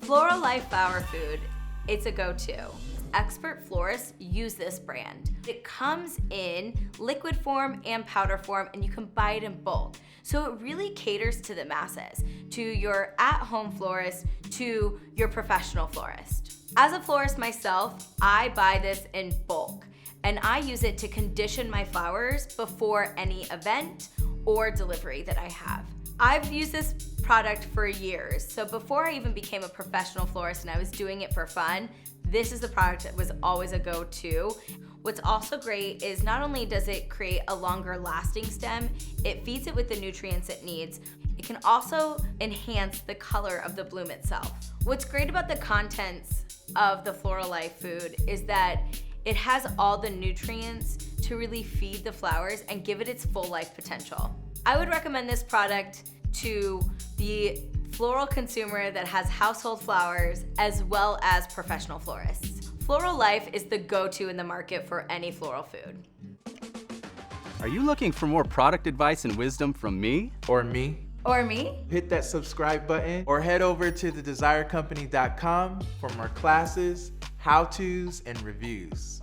FloraLife flower food, it's a go-to. Expert florists use this brand. It comes in liquid form and powder form, and you can buy it in bulk. So it really caters to the masses, to your at-home florist, to your professional florist. As a florist myself, I buy this in bulk, and I use it to condition my flowers before any event or delivery that I have. I've used this product for years, so before I even became a professional florist and I was doing it for fun, this is the product that was always a go-to. What's also great is not only does it create a longer lasting stem, it feeds it with the nutrients it needs. It can also enhance the color of the bloom itself. What's great about the contents of the FloraLife food is that it has all the nutrients to really feed the flowers and give it its full life potential. I would recommend this product to the floral consumer that has household flowers as well as professional florists. FloraLife is the go-to in the market for any floral food. Are you looking for more product advice and wisdom from me? Or me? Or me? Hit that subscribe button or head over to thedesirecompany.com for more classes, how-tos, and reviews.